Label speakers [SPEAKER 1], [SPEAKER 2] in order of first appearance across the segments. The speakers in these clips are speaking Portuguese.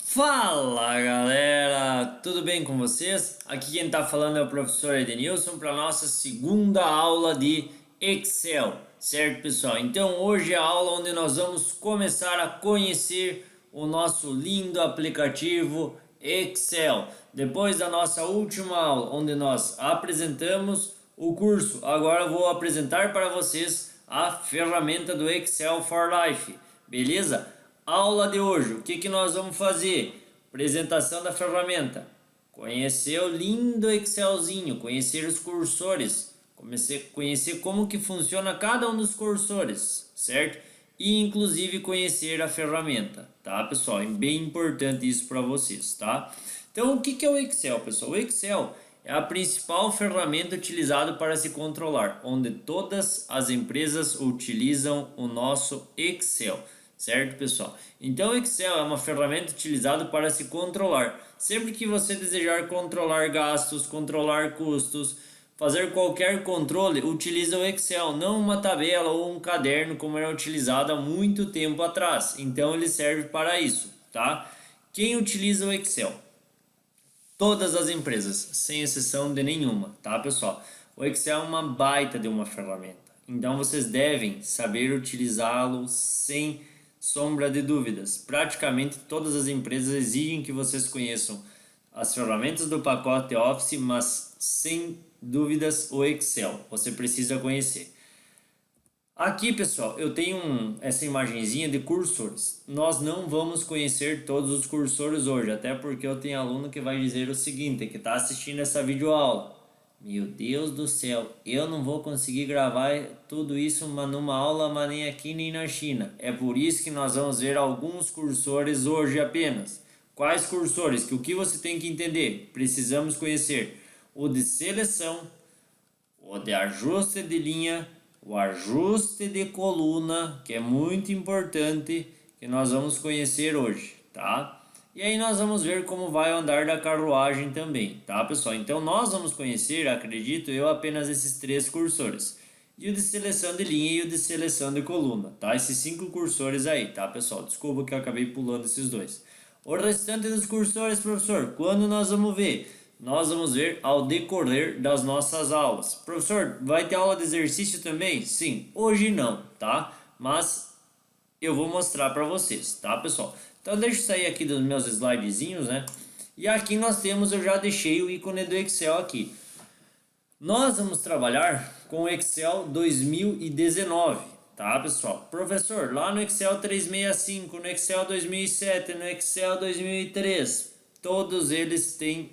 [SPEAKER 1] Fala galera, tudo bem com vocês? Aqui quem está falando é o professor Edenilson para nossa segunda aula de Excel, certo pessoal? Então hoje é a aula onde nós vamos começar a conhecer o nosso lindo aplicativo Excel. Depois da nossa última aula onde nós apresentamos o curso, agora eu vou apresentar para vocês a ferramenta do Excel for Life, beleza? Aula de hoje, o que nós vamos fazer? Apresentação da ferramenta, conhecer o lindo Excelzinho, conhecer os cursores, conhecer como que funciona cada um dos cursores, certo? E inclusive conhecer a ferramenta, tá pessoal? É bem importante isso para vocês, tá? Então o que é o Excel, pessoal? O Excel é a principal ferramenta utilizada para se controlar, onde todas as empresas utilizam o nosso Excel. Certo, pessoal? Então, o Excel é uma ferramenta utilizada para se controlar. Sempre que você desejar controlar gastos, controlar custos, fazer qualquer controle, utiliza o Excel, não uma tabela ou um caderno como era utilizado há muito tempo atrás. Então, ele serve para isso, tá? Quem utiliza o Excel? Todas as empresas, sem exceção de nenhuma, tá, pessoal? O Excel é uma baita de uma ferramenta. Então, vocês devem saber utilizá-lo sem sombra de dúvidas. Praticamente todas as empresas exigem que vocês conheçam as ferramentas do pacote Office, mas sem dúvidas o Excel. Você precisa conhecer. Aqui, pessoal, eu tenho essa imagenzinha de cursores. Nós não vamos conhecer todos os cursores hoje, até porque eu tenho aluno que vai dizer o seguinte, que está assistindo essa videoaula. Meu Deus do céu, eu não vou conseguir gravar tudo isso numa aula, mas nem aqui nem na China. É por isso que nós vamos ver alguns cursores hoje apenas. Quais cursores? Que o que você tem que entender? Precisamos conhecer o de seleção, o de ajuste de linha, o ajuste de coluna, que é muito importante, que nós vamos conhecer hoje, tá? E aí nós vamos ver como vai o andar da carruagem também, tá pessoal? Então nós vamos conhecer, acredito eu, apenas esses três cursores. E o de seleção de linha e o de seleção de coluna, tá? Esses 5 cursores aí, tá pessoal? Desculpa que eu acabei pulando esses dois. O restante dos cursores, professor, quando nós vamos ver? Nós vamos ver ao decorrer das nossas aulas. Professor, vai ter aula de exercício também? Sim, hoje não, tá? Mas eu vou mostrar para vocês, tá, pessoal? Então deixa eu sair aqui dos meus slidezinhos, né? E aqui nós temos, eu já deixei o ícone do Excel aqui. Nós vamos trabalhar com o Excel 2019, tá, pessoal? Professor, lá no Excel 365, no Excel 2007, no Excel 2003, todos eles têm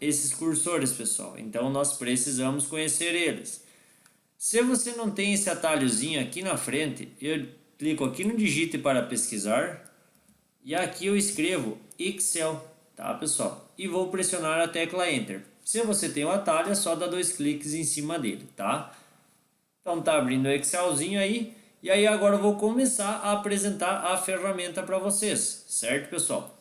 [SPEAKER 1] esses cursores, pessoal. Então nós precisamos conhecer eles. Se você não tem esse atalhozinho aqui na frente, eu clico aqui no digite para pesquisar e aqui eu escrevo Excel, tá, pessoal? E vou pressionar a tecla Enter. Se você tem o atalho, é só dar 2 cliques em cima dele, tá? Então tá abrindo o Excelzinho aí. E aí agora eu vou começar a apresentar a ferramenta para vocês, certo, pessoal?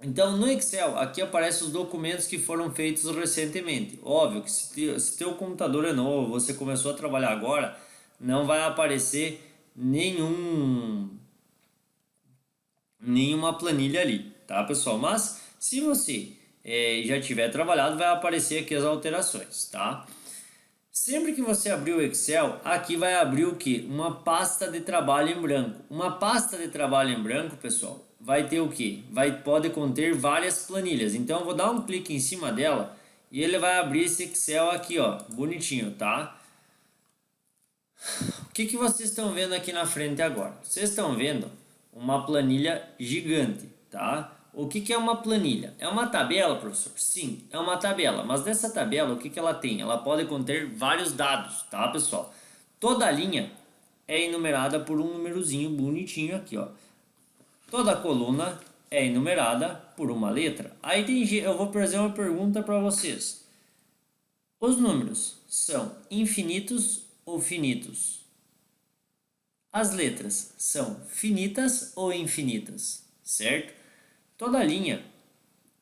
[SPEAKER 1] Então no Excel, aqui aparecem os documentos que foram feitos recentemente. Óbvio que se teu computador é novo, você começou a trabalhar agora, não vai aparecer nenhuma planilha ali, tá pessoal? Mas se você já tiver trabalhado, vai aparecer aqui as alterações, tá? Sempre que você abrir o Excel, aqui vai abrir o que? Uma pasta de trabalho em branco. Uma pasta de trabalho em branco, pessoal, vai ter o que? Pode conter várias planilhas. Então eu vou dar um clique em cima dela e ele vai abrir esse Excel aqui, ó, bonitinho, tá? O que vocês estão vendo aqui na frente agora? Vocês estão vendo uma planilha gigante, tá? O que é uma planilha? É uma tabela, professor? Sim, é uma tabela. Mas nessa tabela, o que ela tem? Ela pode conter vários dados, tá, pessoal? Toda linha é enumerada por um númerozinho bonitinho aqui, ó. Toda coluna é enumerada por uma letra. Aí eu vou fazer uma pergunta para vocês. Os números são infinitos ou finitos? As letras são finitas ou infinitas, certo? Toda linha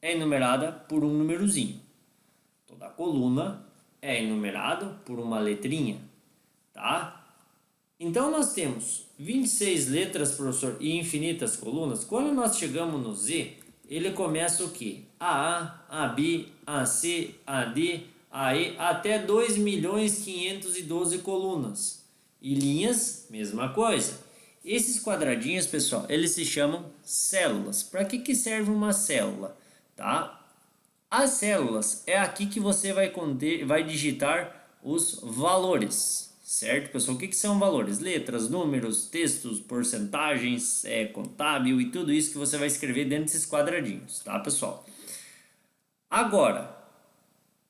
[SPEAKER 1] é enumerada por um númerozinho. Toda coluna é enumerada por uma letrinha. tá? Então nós temos 26 letras, professor, e infinitas colunas. Quando nós chegamos no Z, ele começa o quê? A B, A C, A D, A E, até 2.512 colunas. E linhas, mesma coisa. Esses quadradinhos, pessoal, eles se chamam células. Para que serve uma célula? Tá? As células é aqui que você vai digitar os valores, certo, pessoal? O que são valores? Letras, números, textos, porcentagens, contábil e tudo isso que você vai escrever dentro desses quadradinhos, tá, pessoal? Agora,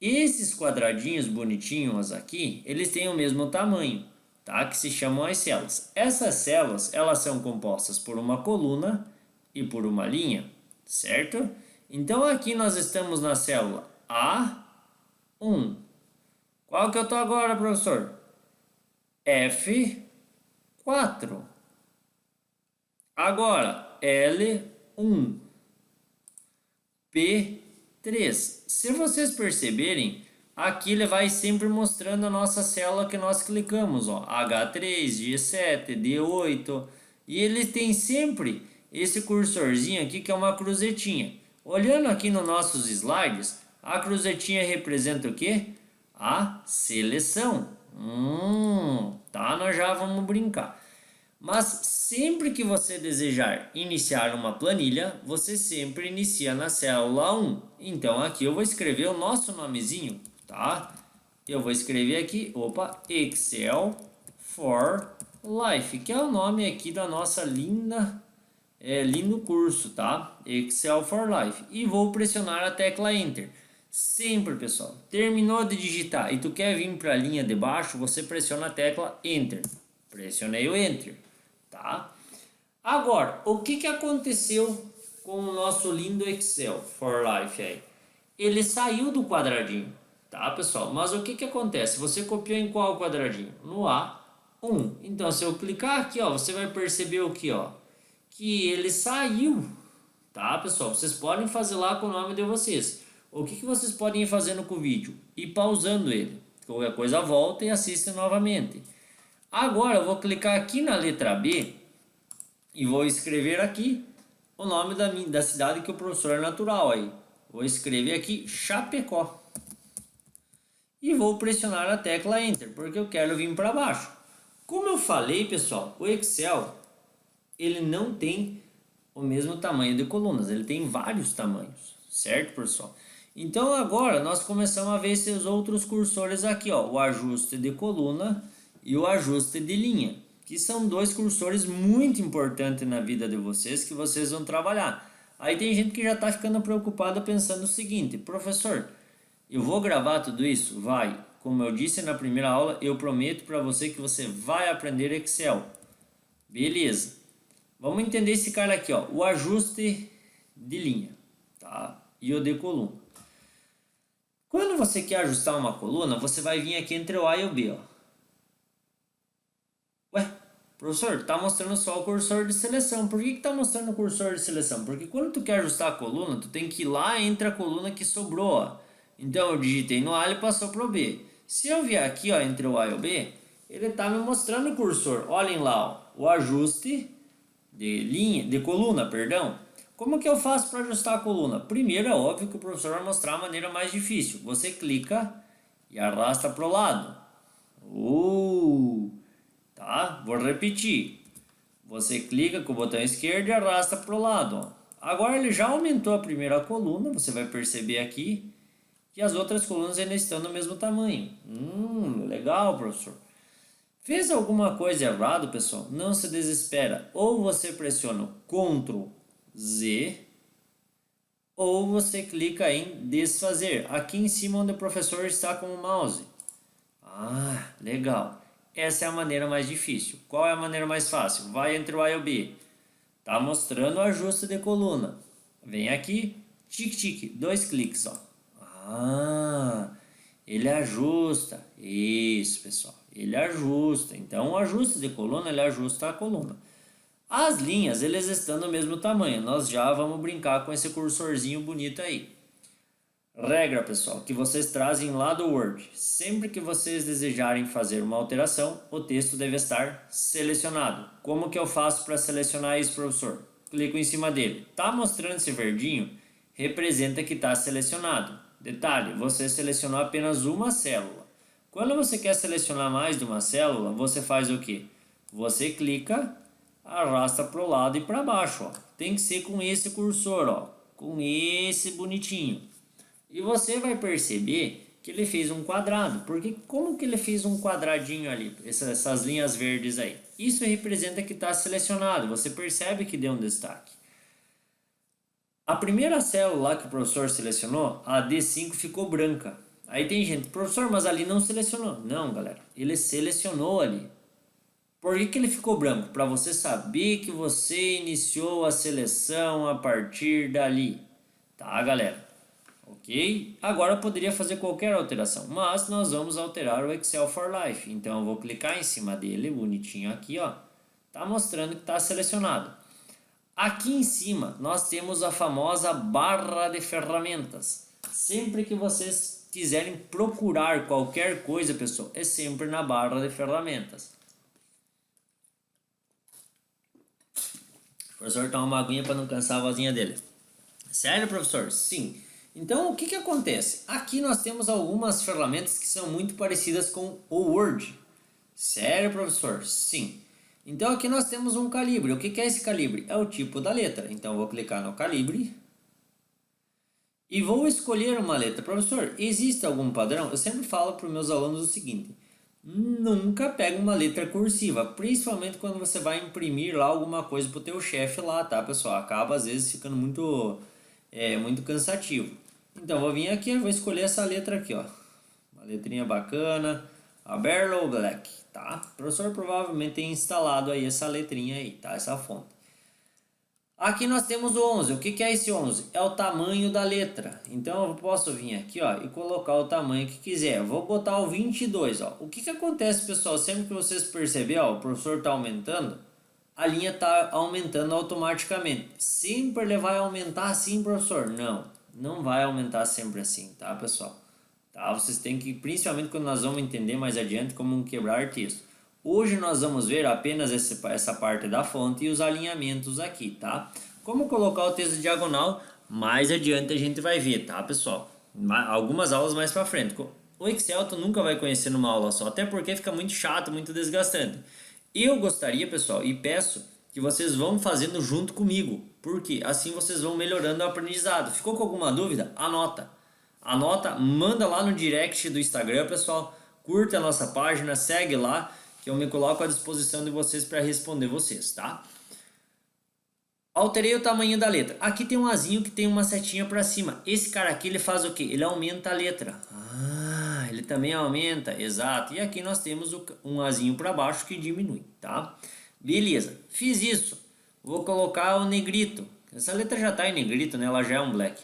[SPEAKER 1] esses quadradinhos bonitinhos aqui, eles têm o mesmo tamanho, tá? Que se chamam as células. Essas células, elas são compostas por uma coluna e por uma linha, certo? Então aqui nós estamos na célula A1. Qual que eu tô agora, professor? F4. Agora L1. P3. Se vocês perceberem, aqui ele vai sempre mostrando a nossa célula que nós clicamos, ó, H3, G7, D8, e ele tem sempre esse cursorzinho aqui que é uma cruzetinha. Olhando aqui nos nossos slides, a cruzetinha representa o quê? A seleção. Tá, nós já vamos brincar. Mas sempre que você desejar iniciar uma planilha, você sempre inicia na célula 1. Então aqui eu vou escrever o nosso nomezinho, tá? Eu vou escrever aqui, Excel for Life, que é o nome aqui da nossa lindo curso, tá? Excel for Life. E vou pressionar a tecla Enter. Sempre, pessoal, terminou de digitar e tu quer vir para a linha de baixo, você pressiona a tecla Enter. Pressionei o Enter, tá? Agora, o que aconteceu com o nosso lindo Excel for Life aí? Ele saiu do quadradinho, tá, pessoal? Mas o que acontece? Você copiou em qual quadradinho? No A1. Então, se eu clicar aqui, ó, você vai perceber o que, ó? Que ele saiu, tá, pessoal? Vocês podem fazer lá com o nome de vocês. O que vocês podem ir fazendo com o vídeo? Ir pausando ele. Qualquer coisa volta e assiste novamente. Agora eu vou clicar aqui na letra B e vou escrever aqui o nome da cidade que o professor é natural aí. Vou escrever aqui Chapecó. E vou pressionar a tecla Enter, porque eu quero vir para baixo. Como eu falei, pessoal, o Excel, ele não tem o mesmo tamanho de colunas, ele tem vários tamanhos, certo, pessoal? Então agora nós começamos a ver esses outros cursores aqui, ó, o ajuste de coluna e o ajuste de linha, que são dois cursores muito importantes na vida de vocês, que vocês vão trabalhar. Aí tem gente que já está ficando preocupada pensando o seguinte: professor, eu vou gravar tudo isso? Vai. Como eu disse na primeira aula, eu prometo para você que você vai aprender Excel. Beleza. Vamos entender esse cara aqui, ó, o ajuste de linha, tá? E o de coluna. Quando você quer ajustar uma coluna, você vai vir aqui entre o A e o B, ó. Ué, professor, tá mostrando só o cursor de seleção. Por que tá mostrando o cursor de seleção? Porque quando tu quer ajustar a coluna, tu tem que ir lá entre a coluna que sobrou, ó. Então eu digitei no A e passou pro B. Se eu vier aqui, ó, entre o A e o B, ele tá me mostrando o cursor. Olhem lá, ó, o ajuste de coluna, perdão. Como que eu faço para ajustar a coluna? Primeiro, é óbvio que o professor vai mostrar a maneira mais difícil. Você clica e arrasta para o lado. Tá? Vou repetir. Você clica com o botão esquerdo e arrasta para o lado. Ó. Agora ele já aumentou a primeira coluna. Você vai perceber aqui que as outras colunas ainda estão do mesmo tamanho. Legal, professor. Fez alguma coisa errada, pessoal? Não se desespera. Ou você pressiona Ctrl Z, ou você clica em desfazer, aqui em cima onde o professor está com o mouse. Legal. Essa é a maneira mais difícil. Qual é a maneira mais fácil? Vai entre o A e o B. Tá mostrando o ajuste de coluna. Vem aqui, tique, 2 cliques, ó. Ele ajusta. Isso, pessoal. Ele ajusta. Então, o ajuste de coluna, ele ajusta a coluna. As linhas, eles estão do mesmo tamanho. Nós já vamos brincar com esse cursorzinho bonito aí. Regra, pessoal, que vocês trazem lá do Word. Sempre que vocês desejarem fazer uma alteração, o texto deve estar selecionado. Como que eu faço para selecionar isso, professor? Clico em cima dele. Tá mostrando esse verdinho? Representa que está selecionado. Detalhe, você selecionou apenas uma célula. Quando você quer selecionar mais de uma célula, você faz o quê? Você clica, arrasta para o lado e para baixo. Ó. Tem que ser com esse cursor, ó, com esse bonitinho. E você vai perceber que ele fez um quadrado. Porque como que ele fez um quadradinho ali? Essas linhas verdes aí. Isso representa que está selecionado. Você percebe que deu um destaque. A primeira célula lá que o professor selecionou, a D5, ficou branca. Aí tem gente, professor, mas ali não selecionou. Não, galera. Ele selecionou ali. Por que ele ficou branco? Para você saber que você iniciou a seleção a partir dali. Tá, galera? Ok? Agora eu poderia fazer qualquer alteração, mas nós vamos alterar o Excel for Life. Então eu vou clicar em cima dele, bonitinho aqui, ó. Tá mostrando que está selecionado. Aqui em cima nós temos a famosa barra de ferramentas. Sempre que vocês quiserem procurar qualquer coisa, pessoal, é sempre na barra de ferramentas. O professor toma uma aguinha para não cansar a vozinha dele. Sério, professor? Sim. Então, o que acontece? Aqui nós temos algumas ferramentas que são muito parecidas com o Word. Sério, professor? Sim. Então, aqui nós temos um calibre. O que é esse calibre? É o tipo da letra. Então, eu vou clicar no calibre e vou escolher uma letra. Professor, existe algum padrão? Eu sempre falo para os meus alunos o seguinte: nunca pega uma letra cursiva, principalmente quando você vai imprimir lá alguma coisa para o teu chefe lá, tá, pessoal? Acaba às vezes ficando muito cansativo. Então, vou vir aqui e vou escolher essa letra aqui, ó. Uma letrinha bacana, a Barlow Black, tá? O professor provavelmente tem instalado aí essa letrinha aí, tá? Essa fonte. Aqui nós temos o 11. O que é esse 11? É o tamanho da letra. Então eu posso vir aqui, ó, e colocar o tamanho que quiser. Eu vou botar o 22, ó. O que acontece, pessoal? Sempre que vocês perceberem, ó, o professor está aumentando, a linha está aumentando automaticamente. Sempre ele vai aumentar assim, professor? Não vai aumentar sempre assim, tá, pessoal? Tá? Vocês têm que, principalmente quando nós vamos entender mais adiante como quebrar texto. Hoje nós vamos ver apenas essa parte da fonte e os alinhamentos aqui, tá? Como colocar o texto diagonal, mais adiante a gente vai ver, tá, pessoal? Algumas aulas mais para frente. O Excel tu nunca vai conhecer numa aula só, até porque fica muito chato, muito desgastante. Eu gostaria, pessoal, e peço que vocês vão fazendo junto comigo, porque assim vocês vão melhorando o aprendizado. Ficou com alguma dúvida? Anota. Anota, manda lá no direct do Instagram, pessoal. Curta a nossa página, segue lá, que eu me coloco à disposição de vocês para responder vocês, tá? Alterei o tamanho da letra. Aqui tem um azinho que tem uma setinha para cima. Esse cara aqui, ele faz o quê? Ele aumenta a letra. Ah, ele também aumenta, exato. E aqui nós temos um azinho para baixo que diminui, tá? Beleza, fiz isso. Vou colocar o negrito. Essa letra já está em negrito, né? Ela já é um black.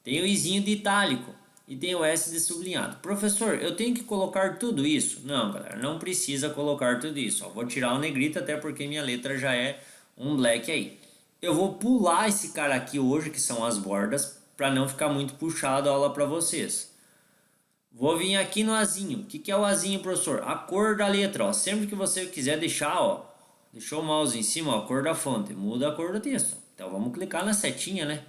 [SPEAKER 1] Tem o izinho de itálico e tem o S de sublinhado. Professor, eu tenho que colocar tudo isso? Não, galera, não precisa colocar tudo isso. Ó, vou tirar o negrito até porque minha letra já é um black aí. Eu vou pular esse cara aqui hoje, que são as bordas, para não ficar muito puxado a aula para vocês. Vou vir aqui no azinho. O que é o azinho, professor? A cor da letra, ó. Sempre que você quiser deixar, ó, deixou o mouse em cima, ó, a cor da fonte, muda a cor do texto. Então vamos clicar na setinha, né?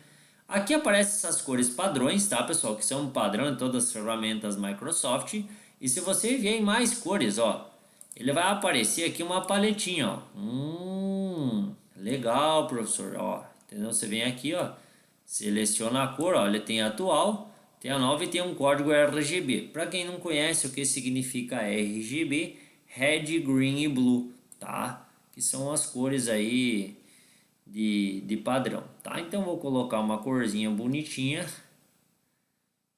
[SPEAKER 1] Aqui aparecem essas cores padrões, tá, pessoal? Que são um padrão em todas as ferramentas Microsoft. E se você vier em mais cores, ó, ele vai aparecer aqui uma paletinha, ó. Legal, professor, ó. Entendeu? Você vem aqui, ó, seleciona a cor, ó. Ele tem a atual, tem a nova e tem um código RGB. Para quem não conhece o que significa RGB, Red, Green e Blue, tá? Que são as cores aí de padrão, tá? Então vou colocar uma corzinha bonitinha.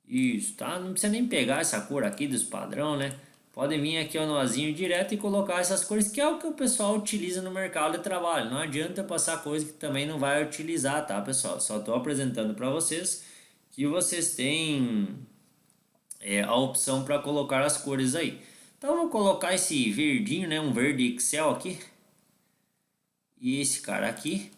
[SPEAKER 1] Isso, tá? Não precisa nem pegar essa cor aqui dos padrão, né? Pode vir aqui ao nozinho direto e colocar essas cores, que é o que o pessoal utiliza no mercado de trabalho. Não adianta passar coisa que também não vai utilizar, tá, pessoal? Só estou apresentando para vocês que vocês têm a opção para colocar as cores aí. Então vou colocar esse verdinho, né? Um verde Excel aqui. E esse cara aqui.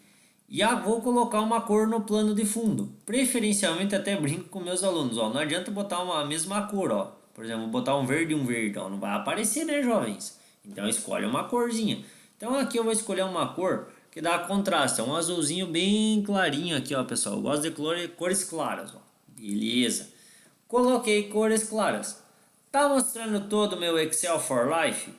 [SPEAKER 1] E vou colocar uma cor no plano de fundo. Preferencialmente até brinco com meus alunos, ó. Não adianta botar uma mesma cor, ó. Por exemplo, botar um verde, ó. Não vai aparecer, né, jovens? Então escolhe uma corzinha. Então aqui eu vou escolher uma cor que dá contraste. É um azulzinho bem clarinho aqui, ó, pessoal. Eu gosto de cores claras, ó. Beleza. Coloquei cores claras. Tá mostrando todo o meu Excel for Life?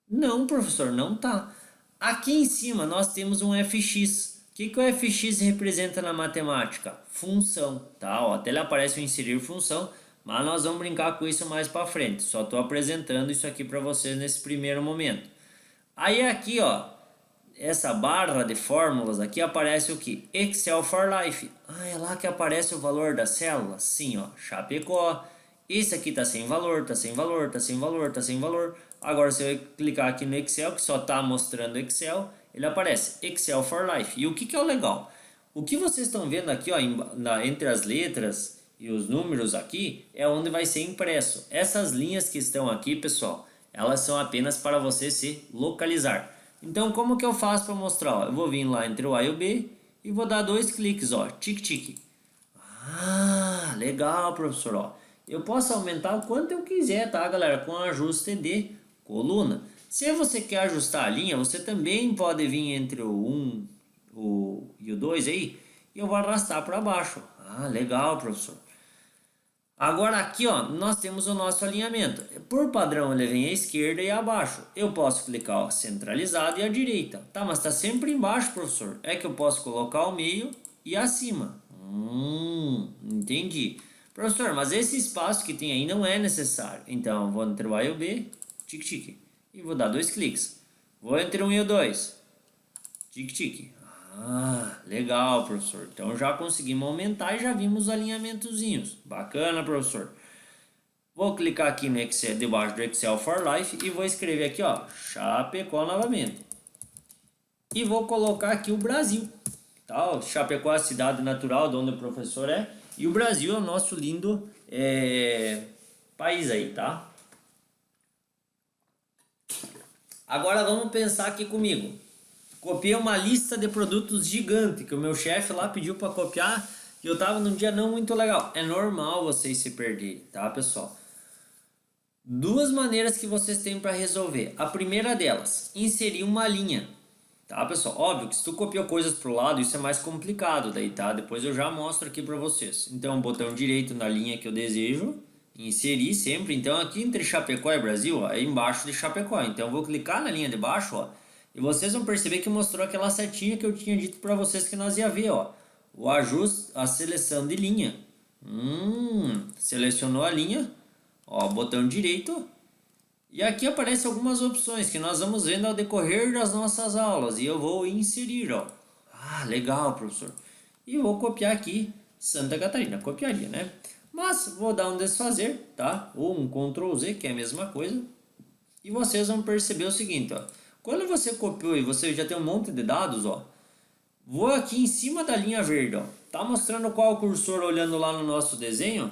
[SPEAKER 1] Não, professor, não tá. Aqui em cima nós temos um fx. O que o fx representa na matemática? Função, tá? Ó, até ele aparece o inserir função, mas nós vamos brincar com isso mais para frente. Só estou apresentando isso aqui para vocês nesse primeiro momento. Aí aqui, ó, essa barra de fórmulas aqui aparece o que? Excel for Life. Ah, é lá que aparece o valor da célula? Sim, ó, Chapecó. Esse aqui tá sem valor, tá sem valor, tá sem valor, tá sem valor. Agora você vai clicar aqui no Excel, que só tá mostrando Excel, ele aparece Excel for Life. E o que é o legal? O que vocês estão vendo aqui, ó, entre as letras e os números aqui, é onde vai ser impresso. Essas linhas que estão aqui, pessoal, elas são apenas para você se localizar. Então, como que eu faço para mostrar? Ó, eu vou vir lá entre o A e o B e vou dar 2 cliques, ó, tique-tique. Ah, legal, professor, ó. Eu posso aumentar o quanto eu quiser, tá, galera? Com ajuste de coluna. Se você quer ajustar a linha, você também pode vir entre o 1 e o 2 aí, e eu vou arrastar para baixo. Ah, legal, professor. Agora aqui, ó, nós temos o nosso alinhamento. Por padrão, ele vem à esquerda e abaixo. Eu posso clicar, ó, centralizado e à direita. Tá, mas está sempre embaixo, professor. É que eu posso colocar ao meio e acima. Entendi. Professor, mas esse espaço que tem aí não é necessário. Então, vou entre o A e o B, tique-tique. E vou dar 2 cliques. Vou entre o 1 e o 2, tique-tique. Ah, legal, professor. Então já conseguimos aumentar e já vimos os alinhamentozinhos. Bacana, professor. Vou clicar aqui no Excel, debaixo do Excel for Life e vou escrever aqui, ó, Chapecó novamente. E vou colocar aqui o Brasil. Tá? Ó, Chapecó é a cidade natural de onde o professor é. E o Brasil é o nosso lindo país aí, tá? Agora vamos pensar aqui comigo. Copiei uma lista de produtos gigante que o meu chefe lá pediu para copiar e eu tava num dia não muito legal. É normal vocês se perderem, tá, pessoal? Duas maneiras que vocês têm para resolver. A primeira delas, inserir uma linha, tá, pessoal? Óbvio que se tu copiou coisas pro lado, isso é mais complicado daí, tá? Depois eu já mostro aqui para vocês. Então, botão direito na linha que eu desejo, inserir sempre. Então, aqui entre Chapecó e Brasil, ó, é embaixo de Chapecó. Então, eu vou clicar na linha de baixo, ó, e vocês vão perceber que mostrou aquela setinha que eu tinha dito para vocês que nós ia ver, ó. O ajuste, a seleção de linha. Selecionou a linha, ó, botão direito. E aqui aparecem algumas opções que nós vamos vendo ao decorrer das nossas aulas. E eu vou inserir, ó. Ah, legal, professor. E vou copiar aqui Santa Catarina. Copiaria, né? Mas vou dar um desfazer, tá? Ou um Ctrl Z, que é a mesma coisa. E vocês vão perceber o seguinte, ó. Quando você copiou e você já tem um monte de dados, ó, vou aqui em cima da linha verde, ó. Tá mostrando qual o cursor olhando lá no nosso desenho?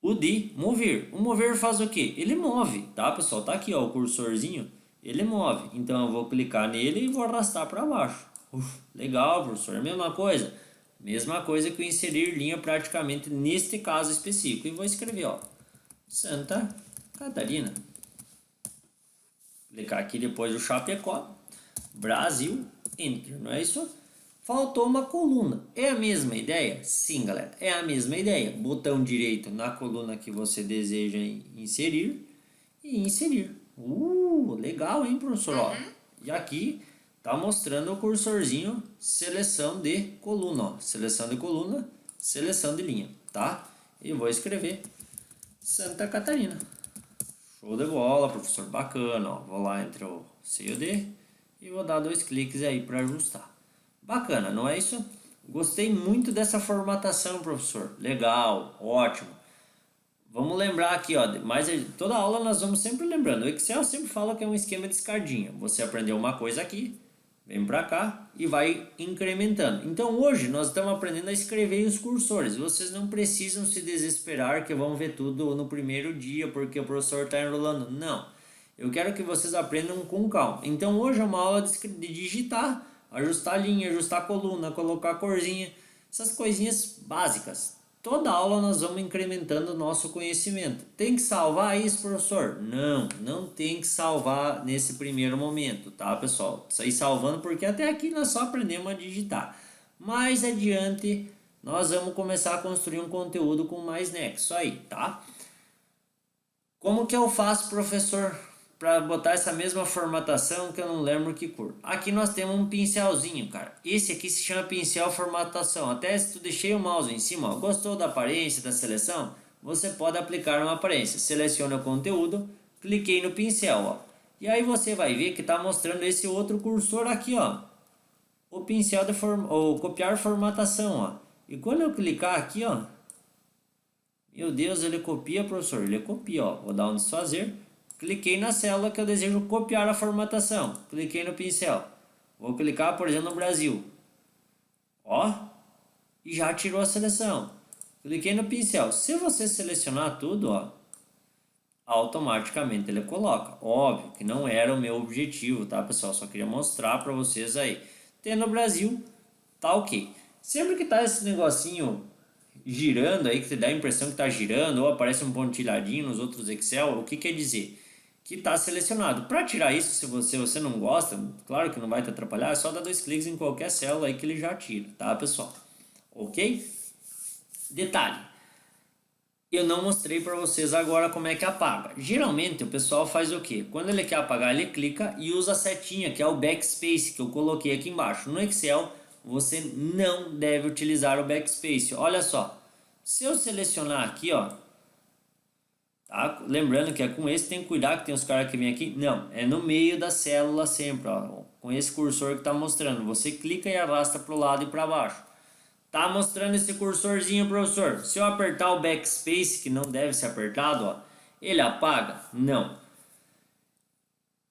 [SPEAKER 1] O de mover. O mover faz o quê? Ele move, tá, pessoal? Tá aqui, ó, o cursorzinho. Ele move. Então eu vou clicar nele e vou arrastar para baixo. Legal, professor. É a mesma coisa? Mesma coisa que o inserir linha praticamente neste caso específico. E vou escrever, ó, Santa Catarina. Clicar aqui depois do Chapecó, Brasil, Enter, não é isso? Faltou uma coluna. É a mesma ideia? Sim, galera, é a mesma ideia. Botão direito na coluna que você deseja inserir e inserir. Legal, hein, professor? Ó, e aqui tá mostrando o cursorzinho seleção de coluna, ó. Seleção de coluna, seleção de linha, tá? E vou escrever Santa Catarina. Show de bola, professor, bacana, ó. Vou lá entre o C e o D e vou dar 2 cliques aí para ajustar. Bacana, não é isso? Gostei muito dessa formatação, professor. Legal, ótimo. Vamos lembrar aqui, ó, mas toda aula nós vamos sempre lembrando. O Excel sempre fala que é um esquema de escadinha. Você aprendeu uma coisa aqui, vem para cá e vai incrementando. Então hoje nós estamos aprendendo a escrever os cursores. Vocês não precisam se desesperar que vão ver tudo no primeiro dia porque o professor está enrolando. Não. Eu quero que vocês aprendam com calma. Então hoje é uma aula de digitar, ajustar linha, ajustar coluna, colocar corzinha, essas coisinhas básicas. Toda aula nós vamos incrementando o nosso conhecimento. Tem que salvar isso, professor? Não, não tem que salvar nesse primeiro momento, tá, pessoal? Sair salvando porque até aqui nós só aprendemos a digitar. Mais adiante nós vamos começar a construir um conteúdo com mais nexo aí, tá? Como que eu faço, professor, para botar essa mesma formatação que eu não lembro que cor? Aqui nós temos um pincelzinho, cara. Esse aqui se chama pincel formatação. Até se tu deixei o mouse em cima, ó, gostou da aparência da seleção? Você pode aplicar uma aparência. Seleciona o conteúdo, cliquei no pincel, ó. E aí você vai ver que está mostrando esse outro cursor aqui, ó. O pincel de copiar formatação, ó. E quando eu clicar aqui, ó, meu Deus, ele copia, professor. Ele copia, ó. Vou dar um desfazer. Cliquei na célula que eu desejo copiar a formatação. Cliquei no pincel. Vou clicar, por exemplo, no Brasil. Ó. E já tirou a seleção. Cliquei no pincel. Se você selecionar tudo, ó, automaticamente ele coloca. Óbvio que não era o meu objetivo, tá, pessoal? Só queria mostrar para vocês aí. Tendo no Brasil, tá ok. Sempre que tá esse negocinho girando aí, que te dá a impressão que está girando, ou aparece um pontilhadinho nos outros Excel, o que quer dizer? Que está selecionado. Para tirar isso, se você não gosta, claro que não vai te atrapalhar, é só dar 2 cliques em qualquer célula aí que ele já tira, tá, pessoal? Ok? Detalhe, eu não mostrei para vocês agora como é que apaga. Geralmente o pessoal faz o quê? Quando ele quer apagar, ele clica e usa a setinha, que é o backspace, que eu coloquei aqui embaixo. No Excel, você não deve utilizar o backspace. Olha só, se eu selecionar aqui, ó, tá? Lembrando que é com esse, tem que cuidar que tem os caras que vêm aqui. Não, é no meio da célula sempre, ó, com esse cursor que está mostrando. Você clica e arrasta para o lado e para baixo. Tá mostrando esse cursorzinho, professor. Se eu apertar o backspace, que não deve ser apertado, ó, ele apaga? Não.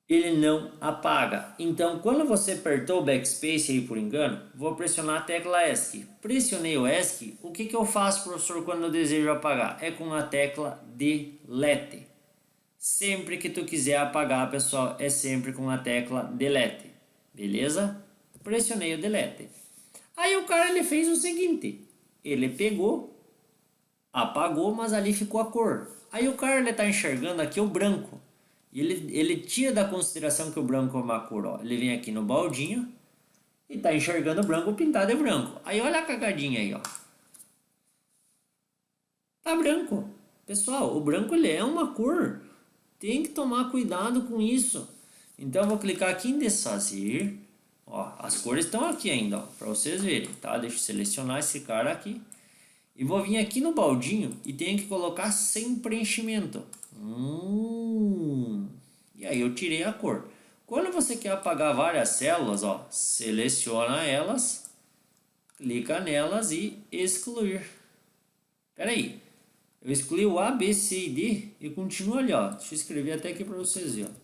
[SPEAKER 1] Ele não apaga. Então, quando você apertou o backspace aí por engano, vou pressionar a tecla ESC. Pressionei o ESC, o que eu faço, professor, quando eu desejo apagar? É com a tecla Delete. Sempre que tu quiser apagar, pessoal, é sempre com a tecla Delete. Beleza? Pressionei o Delete. Aí o cara ele fez o seguinte, ele pegou, apagou, mas ali ficou a cor. Aí o cara ele tá enxergando aqui o branco. E ele tira da consideração que o branco é uma cor, ó. Ele vem aqui no baldinho e tá enxergando o branco pintado de branco. Aí olha a cagadinha aí, ó. Tá branco. Pessoal, o branco ele é uma cor. Tem que tomar cuidado com isso. Então eu vou clicar aqui em desfazer. Ó, as cores estão aqui ainda, ó, para vocês verem, tá? Deixa eu selecionar esse cara aqui. E vou vir aqui no baldinho e tenho que colocar sem preenchimento. E aí eu tirei a cor. Quando você quer apagar várias células, ó, seleciona elas, clica nelas e excluir. Espera aí, eu excluí o A, B, C e D e continuo ali, ó. Deixa eu escrever até aqui para vocês verem, ó.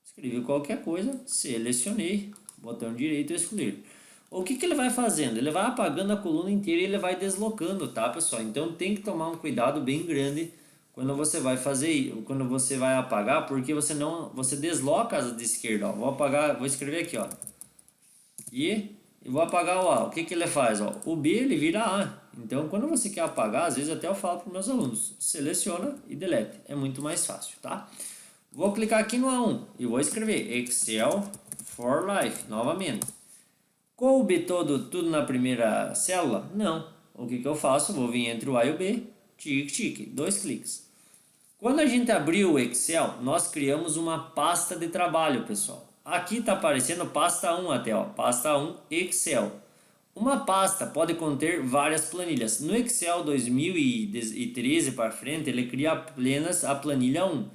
[SPEAKER 1] Escrevi qualquer coisa, selecionei, botão direito e excluir. O que ele vai fazendo? Ele vai apagando a coluna inteira e ele vai deslocando, tá, pessoal? Então tem que tomar um cuidado bem grande quando você vai fazer, quando você vai apagar, porque você desloca as de esquerda, ó. Vou apagar, vou escrever aqui, ó. E vou apagar o A. O que ele faz, ó? O B ele vira A. Então quando você quer apagar, às vezes até eu falo para meus alunos, seleciona e delete. É muito mais fácil, tá? Vou clicar aqui no A1 e vou escrever Excel for Life novamente. Coube tudo na primeira célula? Não. O que eu faço? Vou vir entre o A e o B, tique, 2 cliques. Quando a gente abriu o Excel, nós criamos uma pasta de trabalho, pessoal. Aqui está aparecendo pasta 1 até, ó, pasta 1 Excel. Uma pasta pode conter várias planilhas. No Excel 2013 para frente, ele cria apenas a planilha 1.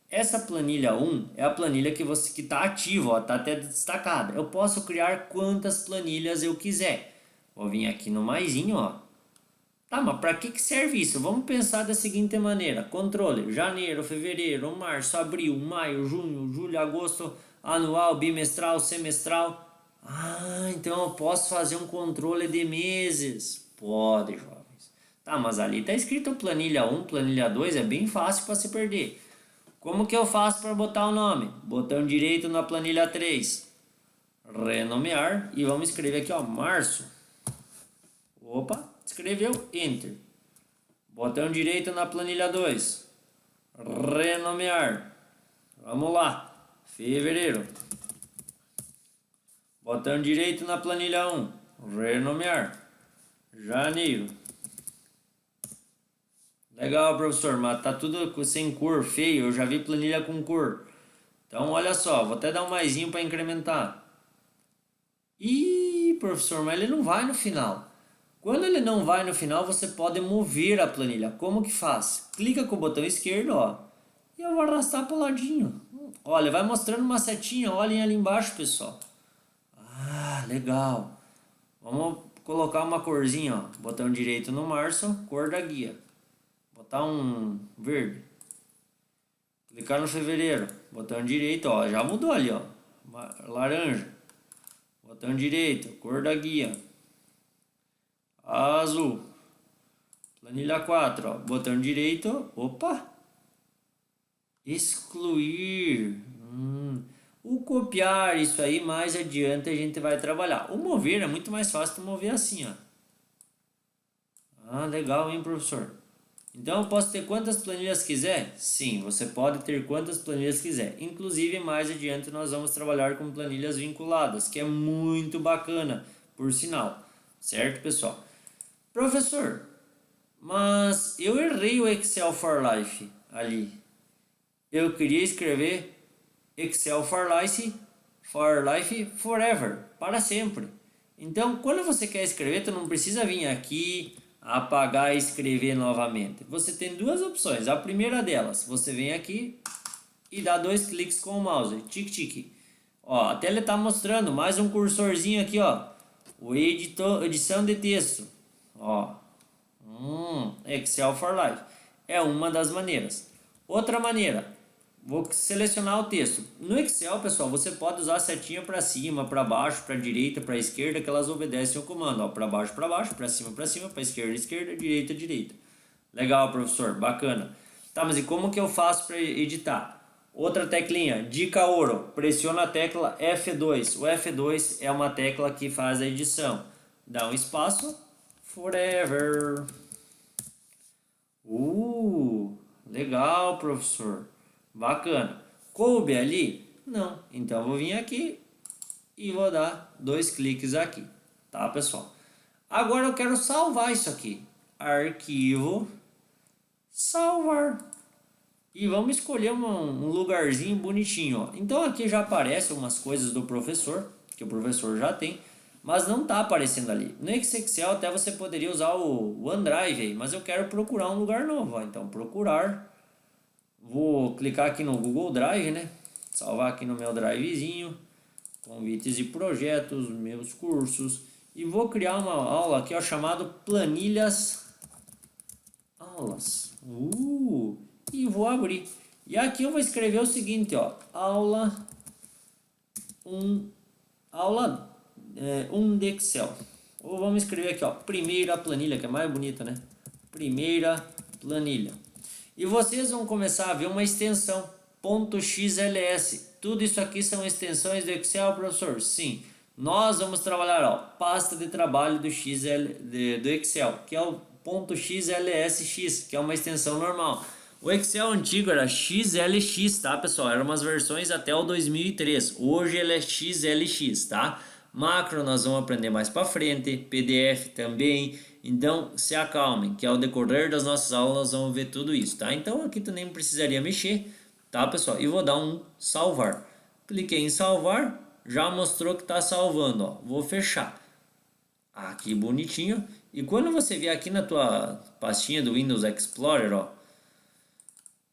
[SPEAKER 1] Essa planilha 1 é a planilha que está ativa, está até destacada. Eu posso criar quantas planilhas eu quiser. Vou vir aqui no maisinho, ó. Tá, mas para que serve isso? Vamos pensar da seguinte maneira. Controle, janeiro, fevereiro, março, abril, maio, junho, julho, agosto, anual, bimestral, semestral. Ah, então eu posso fazer um controle de meses. Pode, jovens. Tá, mas ali está escrito planilha 1, planilha 2, é bem fácil para se perder. Como que eu faço para botar o nome? Botão direito na planilha 3, renomear, e vamos escrever aqui, ó, março. Opa, escreveu, enter. Botão direito na planilha 2, renomear. Vamos lá, fevereiro. Botão direito na planilha 1, renomear, janeiro. Legal, professor, mas tá tudo sem cor, feio. Eu já vi planilha com cor. Então, olha só, vou até dar um maisinho para incrementar. Ih, professor, mas ele não vai no final. Quando ele não vai no final, você pode mover a planilha. Como que faz? Clica com o botão esquerdo, ó, e eu vou arrastar para o ladinho. Olha, vai mostrando uma setinha. Olhem ali embaixo, pessoal. Ah, legal. Vamos colocar uma corzinha, ó. Botão direito no março, cor da guia. Botar um verde. Clicar no fevereiro. Botão direito, ó. Já mudou ali, ó. Laranja. Botão direito, cor da guia. Azul. Planilha 4, ó. Botão direito. Opa! Excluir. O copiar, isso aí mais adiante a gente vai trabalhar. O mover é muito mais fácil de mover assim, ó. Ah, legal, hein, professor? Então, eu posso ter quantas planilhas quiser? Sim, você pode ter quantas planilhas quiser. Inclusive, mais adiante nós vamos trabalhar com planilhas vinculadas, que é muito bacana, por sinal. Certo, pessoal? Professor, mas eu errei o Excel for Life ali. Eu queria escrever Excel for Life Forever, para sempre. Então, quando você quer escrever, tu não precisa vir aqui, apagar e escrever novamente. Você tem duas opções. A primeira delas, você vem aqui e dá 2 cliques com o mouse, tique. Ó, até ele tá mostrando mais um cursorzinho aqui, ó. O edição de texto. Ó. Excel for Life. É uma das maneiras. Outra maneira, vou selecionar o texto. No Excel, pessoal, você pode usar a setinha para cima, para baixo, para direita, para esquerda, que elas obedecem ao comando. Para baixo, para cima, para esquerda, direita. Legal, professor, bacana. Tá, mas e como que eu faço para editar? Outra teclinha, dica ouro, pressiona a tecla F2. O F2 é uma tecla que faz a edição. Dá um espaço, forever. Legal, professor. Bacana. Coube ali? Não. Então, eu vou vir aqui e vou dar 2 cliques aqui. Tá, pessoal? Agora eu quero salvar isso aqui. Arquivo, salvar. E vamos escolher um lugarzinho bonitinho, ó. Então, aqui já aparecem umas coisas do professor, que o professor já tem, mas não está aparecendo ali. No Excel até você poderia usar o OneDrive aí, mas eu quero procurar um lugar novo, ó. Então, procurar. Vou clicar aqui no Google Drive, né? Salvar aqui no meu drivezinho, convites e projetos, meus cursos, e vou criar uma aula aqui, ó, chamado planilhas aulas. E vou abrir. E aqui eu vou escrever o seguinte, ó, aula 1 de Excel. Ou vamos escrever aqui, ó, primeira planilha, que é mais bonita, né? Primeira planilha. E vocês vão começar a ver uma extensão, .xls. Tudo isso aqui são extensões do Excel, professor? Sim. Nós vamos trabalhar, ó, pasta de trabalho do Excel, que é o .xlsx, que é uma extensão normal. O Excel antigo era XLX, tá, pessoal? Eram umas versões até o 2003. Hoje ele é XLX, tá? Macro nós vamos aprender mais para frente, PDF também. Então, se acalmem, que ao decorrer das nossas aulas nós vamos ver tudo isso, tá? Então, aqui tu nem precisaria mexer, tá, pessoal? E vou dar um salvar. Cliquei em salvar, já mostrou que tá salvando, ó. Vou fechar. Aqui bonitinho. E quando você vier aqui na tua pastinha do Windows Explorer, ó,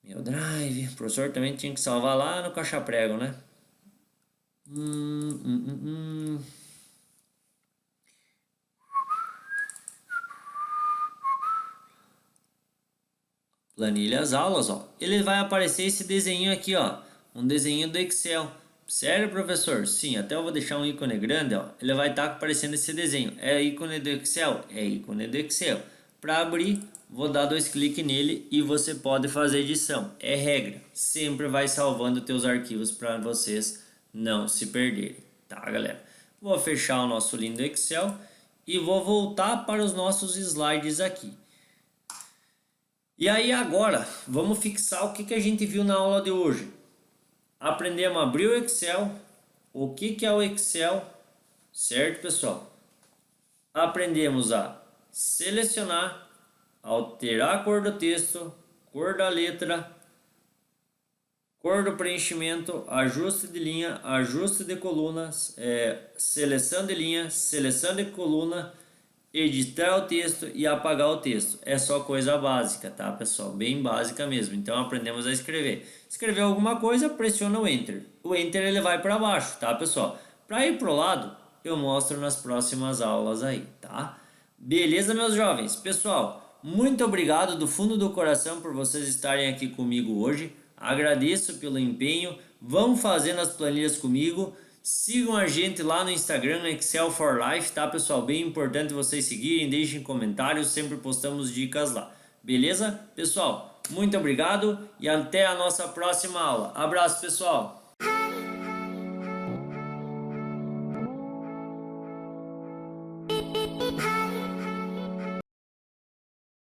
[SPEAKER 1] meu Drive, o professor também tinha que salvar lá no caixa-prego, né? Planilhas aulas, ó. Ele vai aparecer esse desenho aqui, ó. Um desenho do Excel. Sério, professor? Sim, até eu vou deixar um ícone grande, ó. Ele vai estar aparecendo esse desenho. É ícone do Excel? É ícone do Excel. Para abrir, vou dar 2 cliques nele e você pode fazer edição. É regra, sempre vai salvando teus arquivos para vocês não se perderem, tá galera? Vou fechar o nosso lindo Excel e vou voltar para os nossos slides aqui. E aí agora, vamos fixar o que a gente viu na aula de hoje. Aprendemos a abrir o Excel, o que é o Excel, certo pessoal? Aprendemos a selecionar, alterar a cor do texto, cor da letra, cor do preenchimento, ajuste de linha, ajuste de colunas, seleção de linha, seleção de coluna, editar o texto e apagar o texto. É só coisa básica, tá pessoal? Bem básica mesmo. Então aprendemos a escrever. Escrever alguma coisa, pressiona o Enter. O Enter ele vai para baixo, tá pessoal? Para ir pro lado, eu mostro nas próximas aulas aí, tá? Beleza, meus jovens? Pessoal, muito obrigado do fundo do coração por vocês estarem aqui comigo hoje. Agradeço pelo empenho. Vão fazendo as planilhas comigo. Sigam a gente lá no Instagram, Excel for Life, tá pessoal? Bem importante vocês seguirem, deixem comentários, sempre postamos dicas lá. Beleza? Pessoal, muito obrigado e até a nossa próxima aula. Abraço, pessoal!